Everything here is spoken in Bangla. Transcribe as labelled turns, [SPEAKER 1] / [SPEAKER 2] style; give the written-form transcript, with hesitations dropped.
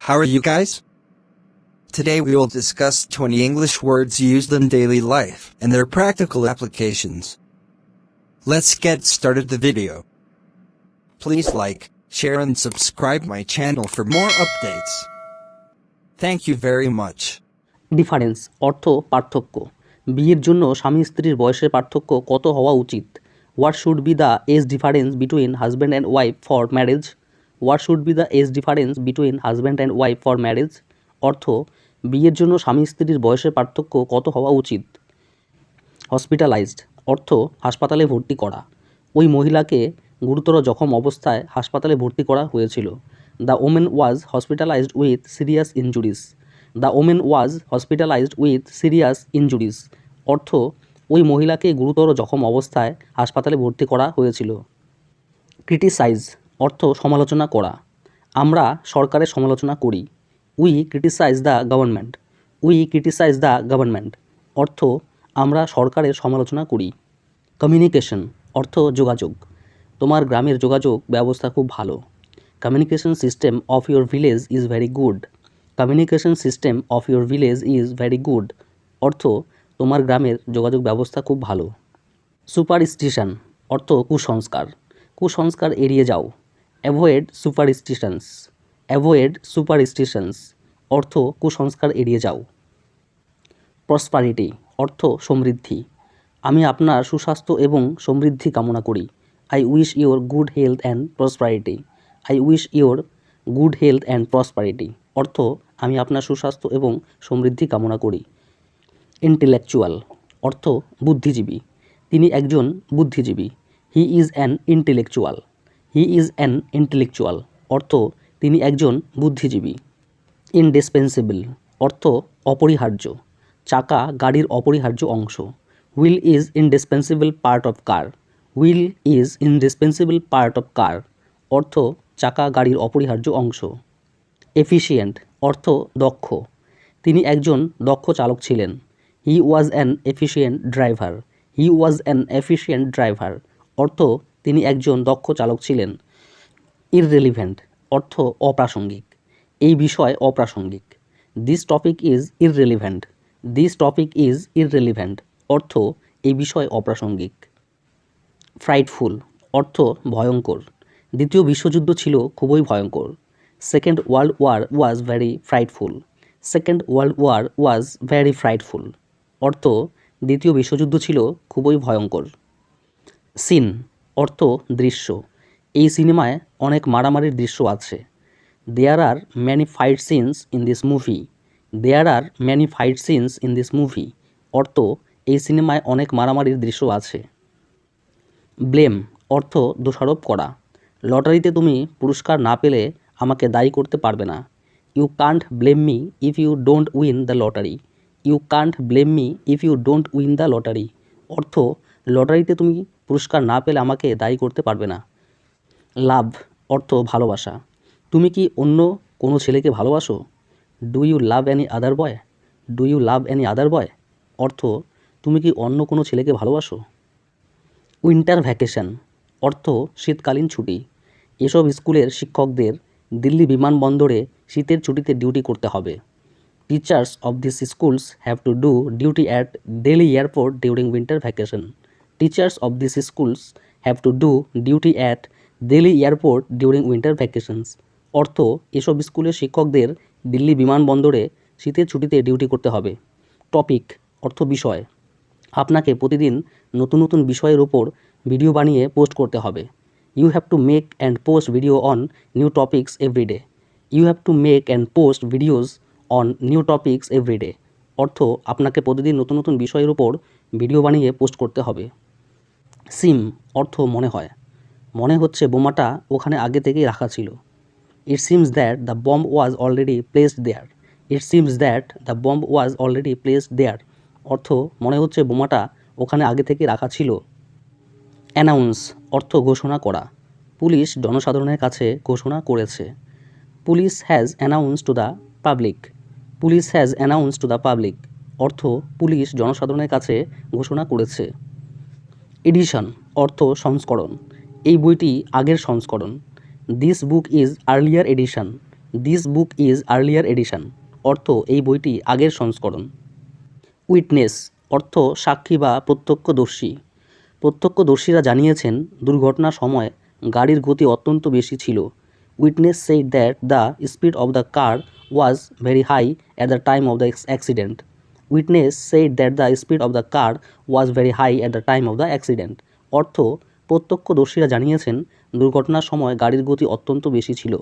[SPEAKER 1] How are you guys? Today we will discuss 20 English words used in daily life and their practical applications. Let's get started the video. Please like, share and subscribe my channel for more updates. Thank you very much.
[SPEAKER 2] Difference অর্থ পার্থক্য। বিয়ের জন্য স্বামী স্ত্রীর বয়সের পার্থক্য কত হওয়া উচিত? What should be the age difference between husband and wife for marriage? What should be the age difference between husband and wife for marriage? অর্থ বিয়ের জন্য স্বামী স্ত্রীর বয়সের পার্থক্য কত হওয়া উচিত? হসপিটালাইজড অর্থ হাসপাতালে ভর্তি করা। ওই মহিলাকে গুরুতর জখম অবস্থায় হাসপাতালে ভর্তি করা হয়েছিল। The women was hospitalised with serious injuries. The women was hospitalised with serious injuries অর্থ ওই মহিলাকে গুরুতর জখম অবস্থায় হাসপাতালে ভর্তি করা হয়েছিল। ক্রিটিসাইজ অর্থ সমালোচনা করা। আমরা সরকারের সমালোচনা করি। We criticise the government. We criticise the government অর্থ আমরা সরকারের সমালোচনা করি। কমিউনিকেশন অর্থ যোগাযোগ। তোমার গ্রামের যোগাযোগ ব্যবস্থা খুব ভালো। Communication system of your village is very good. Communication system of your village is very good অর্থ তোমার গ্রামের যোগাযোগ ব্যবস্থা খুব ভালো। সুপারস্টিশন অর্থ কুসংস্কার। কুসংস্কার এড়িয়ে যাও। Avoid superstitions. অ্যাভয়েড সুপারস্টিশনস অর্থ কুসংস্কার এড়িয়ে যাও। প্রসপারিটি অর্থ সমৃদ্ধি। আমি আপনার সুস্বাস্থ্য এবং সমৃদ্ধি কামনা করি। I wish your good health and prosperity. I wish your good health and prosperity অর্থ আমি আপনার সুস্বাস্থ্য এবং সমৃদ্ধি কামনা করি। ইন্টেলেকচুয়াল অর্থ বুদ্ধিজীবী। তিনি একজন বুদ্ধিজীবী। He is an intellectual. He is an intellectual অর্থ তিনি একজন বুদ্ধিজীবী। ইনডিসপেন্সেবল অর্থ অপরিহার্য। চাকা গাড়ির অপরিহার্য অংশ। Wheel is indispensable part of car. Wheel is indispensable part of car অর্থ চাকা গাড়ির অপরিহার্য অংশ। এফিশিয়েন্ট অর্থ দক্ষ। তিনি একজন দক্ষ চালক ছিলেন। He was an efficient driver. He was an efficient driver অর্থ তিনি একজন দক্ষ চালক ছিলেন। ইররেলিভেন্ট অর্থ অপ্রাসঙ্গিক। এই বিষয় অপ্রাসঙ্গিক। This topic is irrelevant. This topic is irrelevant অর্থ এই বিষয় অপ্রাসঙ্গিক। ফ্রাইটফুল অর্থ ভয়ঙ্কর। দ্বিতীয় বিশ্বযুদ্ধ ছিল খুবই ভয়ঙ্কর। Second world war was very frightful. Second world war was very frightful অর্থ দ্বিতীয় বিশ্বযুদ্ধ ছিল খুবই ভয়ঙ্কর। সিন অর্থ দৃশ্য। এই সিনেমায় অনেক মারামারির দৃশ্য আছে। There are many fight scenes in this movie. There are many fight scenes in this movie অর্থ এই সিনেমায় অনেক মারামারির দৃশ্য আছে। ব্লেম অর্থ দোষারোপ করা। লটারিতে তুমি পুরস্কার না পেলে আমাকে দায়ী করতে পারবে না। You can't blame me if you don't win the lottery. You can't blame me if you don't win the lottery অর্থ লটারিতে তুমি পুরস্কার না পেলে আমাকে দায়ী করতে পারবে না। লাভ অর্থ ভালোবাসা। তুমি কি অন্য কোনো ছেলেকে ভালোবাসো? Do you love any other boy? Do you love any other boy অর্থ তুমি কি অন্য কোনো ছেলেকে ভালোবাসো? উইন্টার ভ্যাকেশন অর্থ শীতকালীন ছুটি। এসব স্কুলের শিক্ষকদের দিল্লি বিমানবন্দরে শীতের ছুটিতে ডিউটি করতে হবে। Teachers of this schools have to do duty at Delhi airport during winter vacation. Teachers of this schools have to do duty at Delhi airport during winter vacations অর্থ এসব স্কুলের শিক্ষকদের দিল্লি বিমানবন্দরে শীতের ছুটিতে ডিউটি করতে হবে। টপিক অর্থ বিষয়। আপনাকে প্রতিদিন নতুন নতুন বিষয়ের উপর ভিডিও বানিয়ে পোস্ট করতে হবে। You have to make and post video on new topics everyday. You have to make and post videos on new topics everyday অর্থ আপনাকে প্রতিদিন নতুন নতুন বিষয়ের উপর ভিডিও বানিয়ে পোস্ট করতে হবে। সিম অর্থ মনে হয়। মনে হচ্ছে বোমাটা ওখানে আগে থেকেই রাখা ছিল। It seems that the bomb was already placed there. It seems that the bomb was already placed there অর্থ মনে হচ্ছে বোমাটা ওখানে আগে থেকে রাখা ছিল। অ্যানাউন্স অর্থ ঘোষণা করা। পুলিশ জনসাধারণের কাছে ঘোষণা করেছে। Police has announce to the public. Police has announce to the public অর্থ পুলিশ জনসাধারণের কাছে ঘোষণা করেছে। এডিশন অর্থ সংস্করণ। এই বইটি আগের সংস্করণ। This book is earlier edition. This book is earlier edition, অর্থ এই বইটি আগের সংস্করণ। উইটনেস, অর্থ সাক্ষী বা প্রত্যক্ষদর্শী। প্রত্যক্ষদর্শীরা জানিয়েছেন দুর্ঘটনার সময় গাড়ির গতি অত্যন্ত বেশি ছিল। Witness said that the speed of the car was very high at the time of the accident. Witness said that the speed of the car was very high at the time of the accident. অর্থ প্রত্যক্ষদর্শীরা জানিয়েছেন দুর্ঘটনার সময় গাড়ির গতি অত্যন্ত বেশি ছিল।